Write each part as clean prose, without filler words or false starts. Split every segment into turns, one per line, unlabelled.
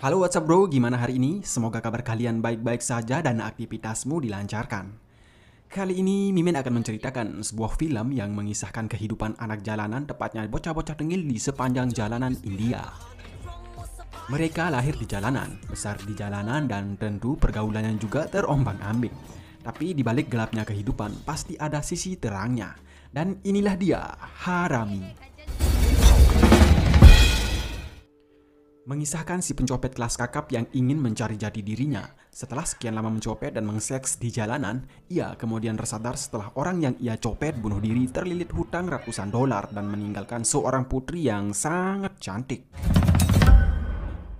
Halo WhatsApp bro, gimana hari ini? Semoga kabar kalian baik-baik saja dan aktivitasmu dilancarkan. Kali ini Mimin akan menceritakan sebuah film yang mengisahkan kehidupan anak jalanan, tepatnya bocah-bocah tengil di sepanjang jalanan India. Mereka lahir di jalanan, besar di jalanan, dan tentu pergaulannya juga terombang-ambing. Tapi di balik gelapnya kehidupan pasti ada sisi terangnya. Dan inilah dia, Harami. Mengisahkan si pencopet kelas kakap yang ingin mencari jati dirinya. Setelah sekian lama mencopet dan mengseks di jalanan, ia kemudian tersadar setelah orang yang ia copet bunuh diri terlilit hutang ratusan dolar dan meninggalkan seorang putri yang sangat cantik.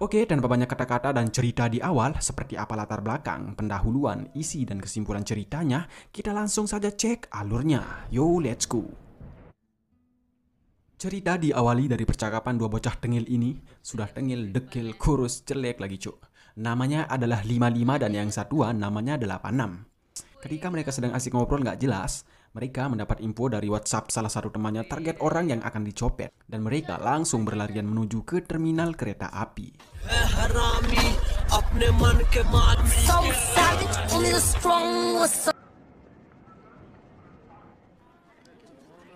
Oke, tanpa banyak kata-kata dan cerita di awal, seperti apa latar belakang, pendahuluan, isi, dan kesimpulan ceritanya, kita langsung saja cek alurnya. Yo, let's go! Cerita diawali dari percakapan dua bocah tengil ini. Sudah tengil, dekil, kurus, jelek lagi cuk. Namanya adalah 55 dan yang satuan namanya 86. Ketika mereka sedang asik ngobrol gak jelas, mereka mendapat info dari WhatsApp salah satu temannya target orang yang akan dicopet. Dan mereka langsung berlarian menuju ke terminal kereta api.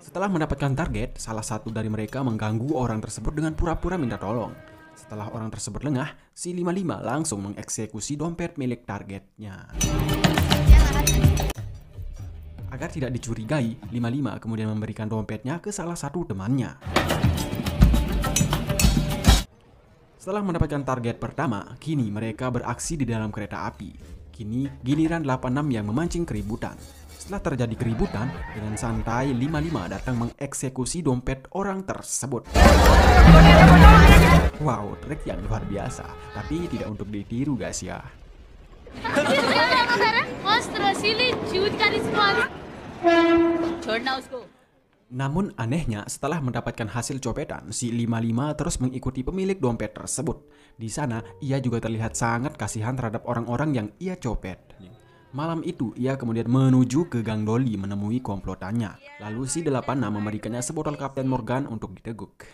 Setelah mendapatkan target, salah satu dari mereka mengganggu orang tersebut dengan pura-pura minta tolong. Setelah orang tersebut lengah, si 55 langsung mengeksekusi dompet milik targetnya. Agar tidak dicurigai, 55 kemudian memberikan dompetnya ke salah satu temannya. Setelah mendapatkan target pertama, kini mereka beraksi di dalam kereta api. Kini giliran 86 yang memancing keributan. Setelah terjadi keributan, dengan santai 55 datang mengeksekusi dompet orang tersebut. Wow, trik yang luar biasa, tapi tidak untuk ditiru guys ya. Namun anehnya, setelah mendapatkan hasil copetan, si 55 terus mengikuti pemilik dompet tersebut. Di sana, ia juga terlihat sangat kasihan terhadap orang-orang yang ia copet. Malam itu, ia kemudian menuju ke Gang Doli menemui komplotannya. Lalu si 86 memberikannya sebotol Kapten Morgan untuk diteguk.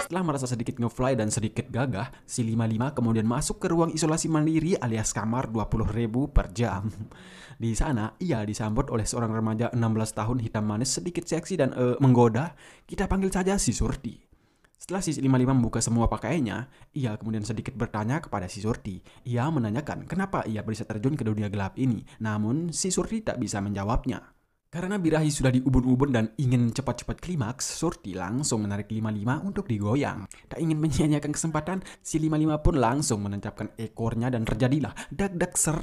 Setelah merasa sedikit ngefly dan sedikit gagah, si 55 kemudian masuk ke ruang isolasi mandiri alias kamar 20.000 per jam. Di sana, ia disambut oleh seorang remaja 16 tahun hitam manis sedikit seksi dan menggoda. Kita panggil saja si Surti. Setelah si 55 membuka semua pakaiannya, ia kemudian sedikit bertanya kepada si Surti. Ia menanyakan kenapa ia bisa terjun ke dunia gelap ini. Namun si Surti tak bisa menjawabnya. Karena birahi sudah diubun-ubun dan ingin cepat-cepat klimaks, Surti langsung menarik 55 untuk digoyang. Tak ingin menyia-nyiakan kesempatan, si 55 pun langsung menancapkan ekornya dan terjadilah dak-dak ser.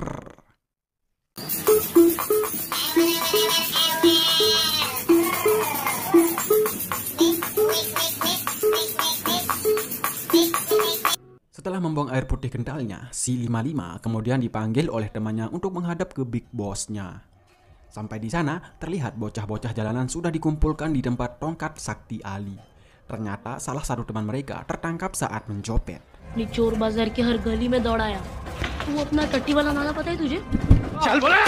Setelah membuang air putih kentalnya, si 55 kemudian dipanggil oleh temannya untuk menghadap ke Big Boss-nya. Sampai di sana, terlihat bocah-bocah jalanan sudah dikumpulkan di tempat tongkat Sakti Ali. Ternyata salah satu teman mereka tertangkap saat mencopet.
Di chor bazar ki har gali mein daudaya. Tu apna tatti wala nala pata hai tujhe? Chal bola!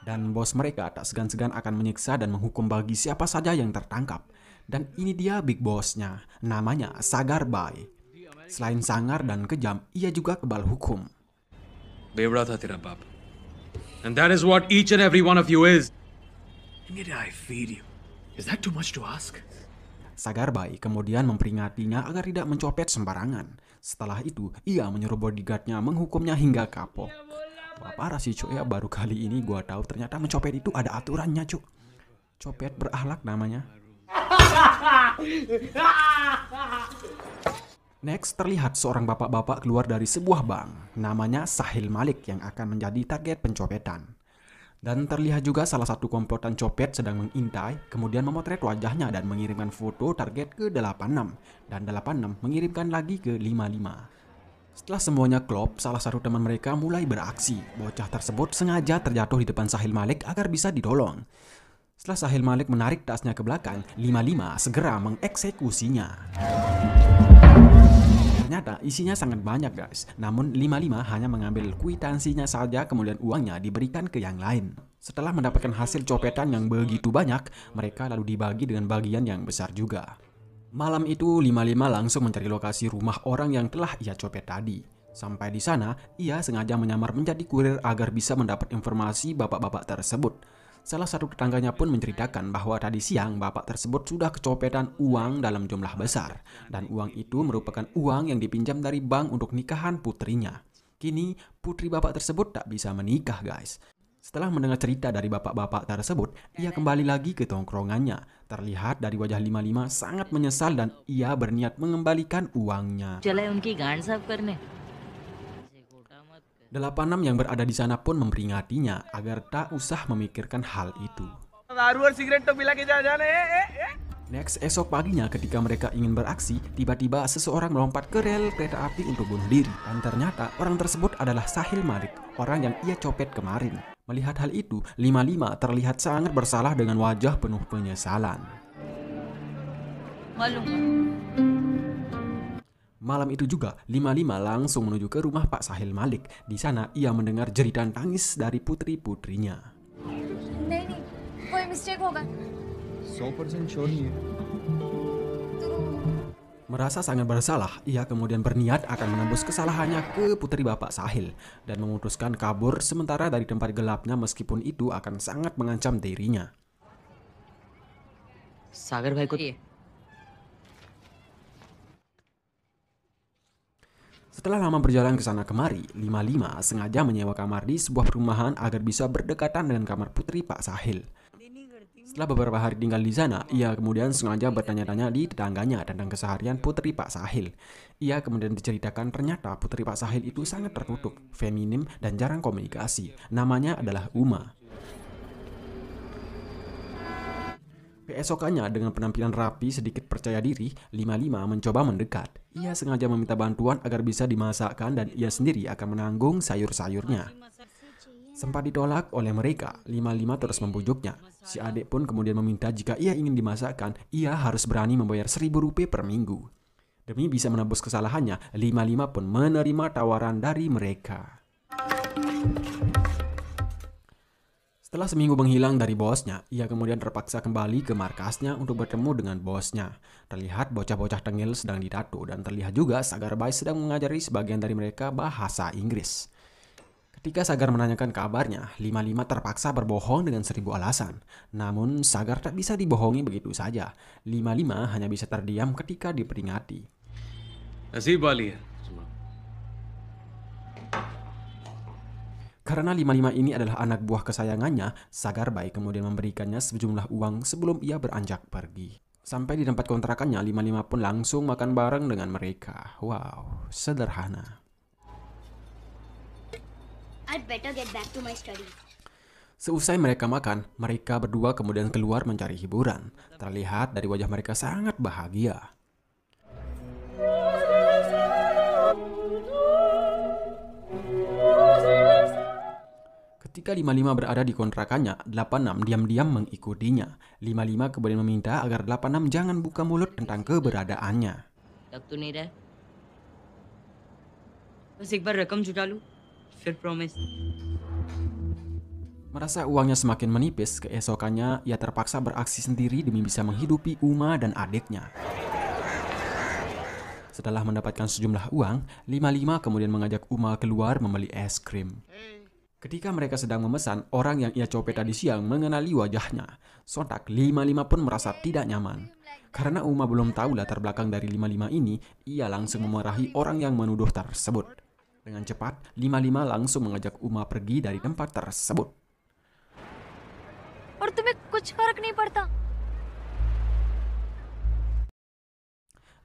Dan bos mereka tak segan-segan akan menyiksa dan menghukum bagi siapa saja yang tertangkap. Dan ini dia Big Boss-nya, namanya Sagar Bhai. Selain sangar dan kejam, ia juga kebal hukum.
Bevda tha tera baap. And that is what each and every one of you is. And yet I feed you. Is that too much to ask?
Sagar Bhai kemudian memperingatinya agar tidak mencopet sembarangan. Setelah itu, ia menyuruh bodyguardnya menghukumnya hingga kapok. Wah, parah sih cuy ya, baru kali ini gua tahu ternyata mencopet itu ada aturannya cuy. Copet berakhlak namanya. Next, terlihat seorang bapak-bapak keluar dari sebuah bank. Namanya Sahil Malik yang akan menjadi target pencopetan. Dan terlihat juga salah satu komplotan copet sedang mengintai, kemudian memotret wajahnya dan mengirimkan foto target ke 86. Dan 86 mengirimkan lagi ke 55. Setelah semuanya klop, salah satu teman mereka mulai beraksi. Bocah tersebut sengaja terjatuh di depan Sahil Malik agar bisa ditolong. Setelah Sahil Malik menarik tasnya ke belakang, 55 segera mengeksekusinya. Ternyata isinya sangat banyak guys, namun 55 hanya mengambil kwitansinya saja kemudian uangnya diberikan ke yang lain. Setelah mendapatkan hasil copetan yang begitu banyak, mereka lalu dibagi dengan bagian yang besar juga. Malam itu 55 langsung mencari lokasi rumah orang yang telah ia copet tadi. Sampai di sana, ia sengaja menyamar menjadi kurir agar bisa mendapat informasi bapak-bapak tersebut. Salah satu tetangganya pun menceritakan bahwa tadi siang bapak tersebut sudah kecopetan uang dalam jumlah besar. Dan uang itu merupakan uang yang dipinjam dari bank untuk nikahan putrinya. Kini, putri bapak tersebut tak bisa menikah, guys. Setelah mendengar cerita dari bapak-bapak tersebut, ia kembali lagi ke tongkrongannya. Terlihat dari wajah 55 sangat menyesal dan ia berniat mengembalikan uangnya. 86 yang berada di sana pun memperingatinya agar tak usah memikirkan hal itu. Next, esok paginya ketika mereka ingin beraksi, tiba-tiba seseorang melompat ke rel kereta api untuk bunuh diri. Dan ternyata orang tersebut adalah Sahil Malik, orang yang ia copet kemarin. Melihat hal itu, 55 terlihat sangat bersalah dengan wajah penuh penyesalan. Malam itu juga, 55 langsung menuju ke rumah Pak Sahil Malik. Di sana, ia mendengar jeritan tangis dari putri-putrinya.
नहीं, कोई मिस्टेक होगा।
100% श्योर नहीं है।
Merasa sangat bersalah, ia kemudian berniat akan menembus kesalahannya ke putri bapak Sahil dan memutuskan kabur sementara dari tempat gelapnya meskipun itu akan sangat mengancam dirinya.
सागर भाई को
Setelah lama berjalan ke sana kemari, 55 sengaja menyewa kamar di sebuah perumahan agar bisa berdekatan dengan kamar putri Pak Sahil. Setelah beberapa hari tinggal di sana, ia kemudian sengaja bertanya-tanya di tetangganya tentang keseharian putri Pak Sahil. Ia kemudian diceritakan ternyata putri Pak Sahil itu sangat tertutup, feminim, dan jarang komunikasi. Namanya adalah Uma. Keesokannya dengan penampilan rapi sedikit percaya diri, 55 mencoba mendekat. Ia sengaja meminta bantuan agar bisa dimasakkan dan ia sendiri akan menanggung sayur-sayurnya. Sempat ditolak oleh mereka, 55 terus membujuknya. Si adik pun kemudian meminta jika ia ingin dimasakkan, ia harus berani membayar 1.000 rupiah per minggu. Demi bisa menebus kesalahannya, 55 pun menerima tawaran dari mereka. Setelah seminggu menghilang dari bosnya, ia kemudian terpaksa kembali ke markasnya untuk bertemu dengan bosnya. Terlihat bocah-bocah tengil sedang ditato dan terlihat juga Sagar Bhai sedang mengajari sebagian dari mereka bahasa Inggris. Ketika Sagar menanyakan kabarnya, 55 terpaksa berbohong dengan 1.000 alasan. Namun Sagar tak bisa dibohongi begitu saja. 55 hanya bisa terdiam ketika diperingati.
नसीब वाली है।
Karena 55 ini adalah anak buah kesayangannya, Sagar Bhai kemudian memberikannya sejumlah uang sebelum ia beranjak pergi. Sampai di tempat kontrakannya, 55 pun langsung makan bareng dengan mereka. Wow, sederhana.
I better get back to my studies.
Seusai mereka makan, mereka berdua kemudian keluar mencari hiburan. Terlihat dari wajah mereka sangat bahagia. Ketika 55 berada di kontrakannya, 86 diam-diam mengikutinya. 55 kemudian meminta agar 86 jangan buka mulut tentang keberadaannya.
तब तो नहीं रहा बस एक बार रकम जुटा लूं फिर promise
Merasa uangnya semakin menipis, keesokannya ia terpaksa beraksi sendiri demi bisa menghidupi Uma dan adiknya. Setelah mendapatkan sejumlah uang, 55 kemudian mengajak Uma keluar membeli es krim. Ketika mereka sedang memesan, orang yang ia copet tadi siang mengenali wajahnya. Sontak 55 pun merasa tidak nyaman. Karena Uma belum tahu latar belakang dari 55 ini, ia langsung memarahi orang yang menuduh tersebut. Dengan cepat, 55 langsung mengajak Uma pergi dari tempat tersebut.
और तुम्हें कुछ फर्क नहीं पड़ता?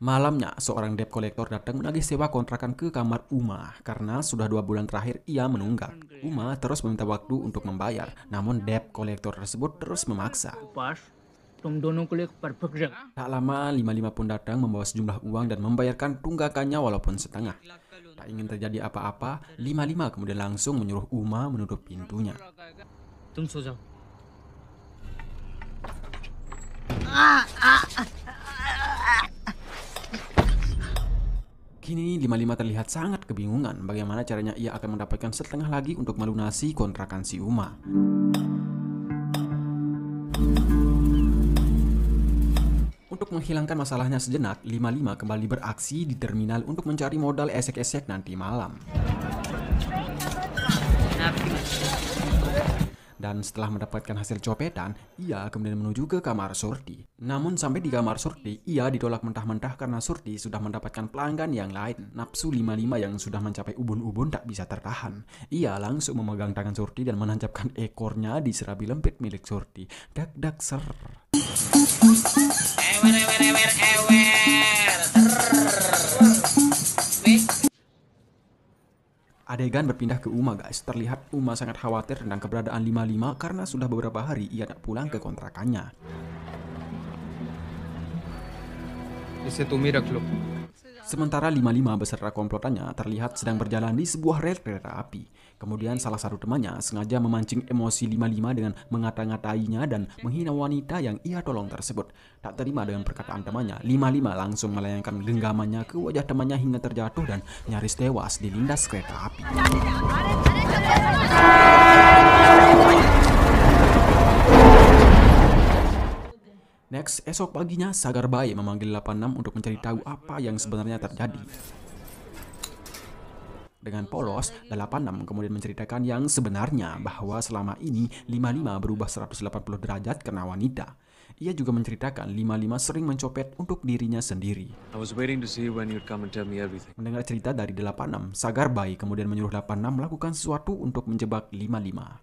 Malamnya, seorang debt collector datang menagih sewa kontrakan ke kamar Uma karena sudah 2 bulan terakhir ia menunggak. Uma terus meminta waktu untuk membayar, namun debt collector tersebut terus memaksa. Tak lama, 55 pun datang membawa sejumlah uang dan membayarkan tunggakannya walaupun setengah. Tak ingin terjadi apa-apa, 55 kemudian langsung menyuruh Uma menutup pintunya.
तुम सो जाओ
Kini 55 terlihat sangat kebingungan bagaimana caranya ia akan mendapatkan setengah lagi untuk melunasi kontrakan si Uma. Untuk Untuk menghilangkan masalahnya sejenak, 55 kembali beraksi di terminal untuk mencari modal esek-esek nanti malam. Dan setelah mendapatkan hasil copetan, ia kemudian menuju ke kamar Surti. Namun sampai di kamar Surti, ia ditolak mentah-mentah karena Surti sudah mendapatkan pelanggan yang lain. Nafsu 55 yang sudah mencapai ubun-ubun tak bisa tertahan. Ia langsung memegang tangan Surti dan menancapkan ekornya di serabi lempit milik Surti. Dak-dak ser. Adegan berpindah ke Uma guys. Terlihat Uma sangat khawatir tentang keberadaan 55 karena sudah beberapa hari ia tak pulang ke kontrakannya.
इसे तुम ही रख लो।
Sementara 55 beserta komplotannya terlihat sedang berjalan di sebuah rel kereta api. Kemudian salah satu temannya sengaja memancing emosi 55 dengan mengata-ngatainya dan menghina wanita yang ia tolong tersebut. Tak terima dengan perkataan temannya, 55 langsung melayangkan genggamannya ke wajah temannya hingga terjatuh dan nyaris tewas dilindas kereta api. Next, esok paginya Sagar Bayi memanggil 86 untuk mencari tahu apa yang sebenarnya terjadi. Dengan polos, 86 kemudian menceritakan yang sebenarnya bahwa selama ini 55 berubah 180 derajat karena wanita. Ia juga menceritakan 55 sering mencopet untuk dirinya sendiri.
I was waiting to see when you'd come and tell me everything.
Mendengar cerita dari 86, Sagar Bayi kemudian menyuruh 86 melakukan sesuatu untuk menjebak 55.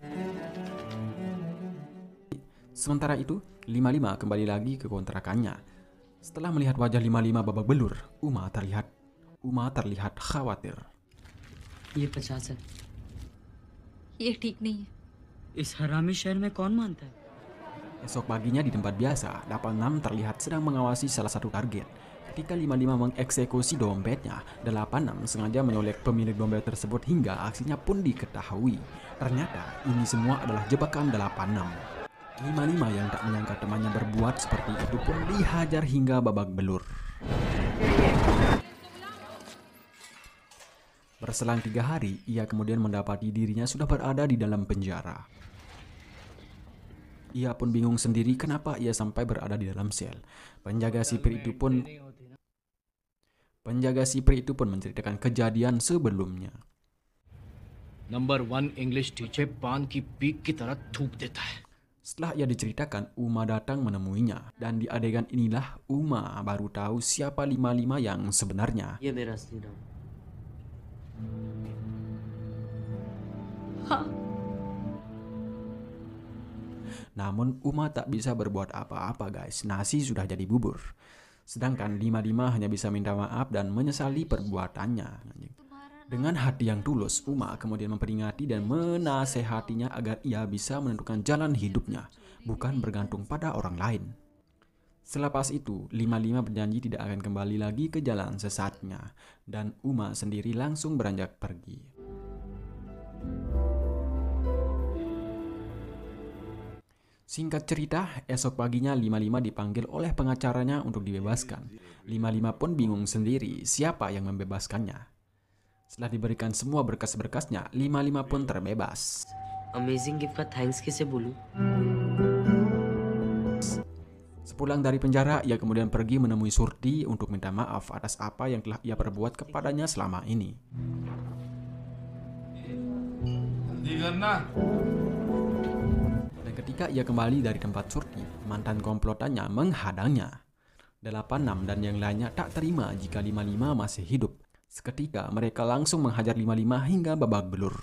Sementara itu, 55 kembali lagi ke kontrakannya. Setelah melihat wajah 55 babak belur, Uma terlihat khawatir.
ये 50 है।
ये ठीक नहीं है।
इस हरामी शहर में कौन मानता है?
Esok paginya di tempat biasa, 86 terlihat sedang mengawasi salah satu target. Ketika 55 mengeksekusi dompetnya, 86 sengaja menyolek pemilik dompet tersebut hingga aksinya pun diketahui. Ternyata ini semua adalah jebakan 86. 55 yang tak menyangka temannya berbuat seperti itu pun dihajar hingga babak belur. Berselang 3 hari, ia kemudian mendapati dirinya sudah berada di dalam penjara. Ia pun bingung sendiri kenapa ia sampai berada di dalam sel. Penjaga sipir itu pun menceritakan kejadian sebelumnya.
Number 1 English teacher पान की पीक की तरह थूक देता है।
Setelah ia diceritakan, Uma datang menemuinya. Dan di adegan inilah Uma baru tahu siapa 55 yang sebenarnya.
ये मेरा असली नाम।
Namun Uma tak bisa berbuat apa-apa guys. Nasi sudah jadi bubur. Sedangkan 55 hanya bisa minta maaf dan menyesali perbuatannya. Dengan hati yang tulus, Uma kemudian memperingati dan menasehatinya agar ia bisa menentukan jalan hidupnya, bukan bergantung pada orang lain. Selepas itu, 55 berjanji tidak akan kembali lagi ke jalan sesatnya, dan Uma sendiri langsung beranjak pergi. Singkat cerita, esok paginya 55 dipanggil oleh pengacaranya untuk dibebaskan. 55 pun bingung sendiri siapa yang membebaskannya. Setelah diberikan semua berkas-berkasnya, 55 pun terbebas.
Amazing gift का थैंक्स किसे बोलूं?
Sepulang dari penjara, ia kemudian pergi menemui Surti untuk minta maaf atas apa yang telah ia perbuat kepadanya selama ini. Dan ketika ia kembali dari tempat Surti, mantan komplotannya menghadangnya. 86 dan yang lainnya tak terima jika 55 masih hidup. Seketika mereka langsung menghajar 55 hingga babak belur.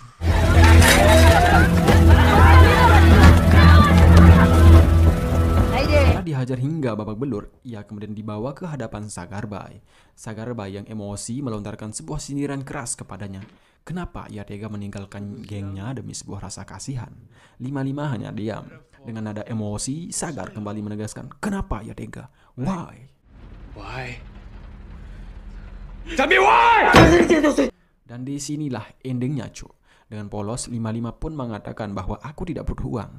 Setelah dihajar hingga babak belur, ia kemudian dibawa ke hadapan Sagar Bayi. Sagar Bayi yang emosi melontarkan sebuah sindiran keras kepadanya. Kenapa ia tega meninggalkan gengnya demi sebuah rasa kasihan? 55 hanya diam. Dengan nada emosi, Sagar kembali menegaskan, kenapa ia tega? Why?
Why? Tell me why!
Dan disinilah endingnya cu. Dengan polos, 55 pun mengatakan bahwa aku tidak butuh uang.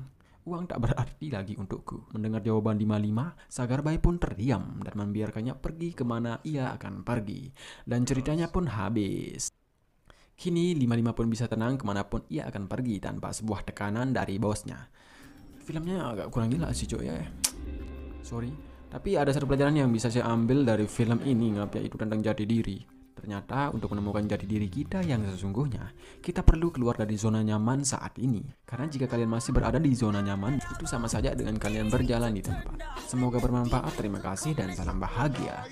Uang tak berarti lagi untukku. Mendengar jawaban 55, Sagar Bayi pun terdiam dan membiarkannya pergi kemana ia akan pergi. Dan ceritanya pun habis. Kini 55 pun bisa tenang kemanapun ia akan pergi tanpa sebuah tekanan dari bosnya. Filmnya agak kurang gila sih cuy ya. Sorry. Tapi ada satu pelajaran yang bisa saya ambil dari film ini, yaitu tentang jati diri. Ternyata untuk menemukan jati diri kita yang sesungguhnya, kita perlu keluar dari zona nyaman saat ini. Karena jika kalian masih berada di zona nyaman, itu sama saja dengan kalian berjalan di tempat. Semoga bermanfaat, terima kasih dan salam bahagia.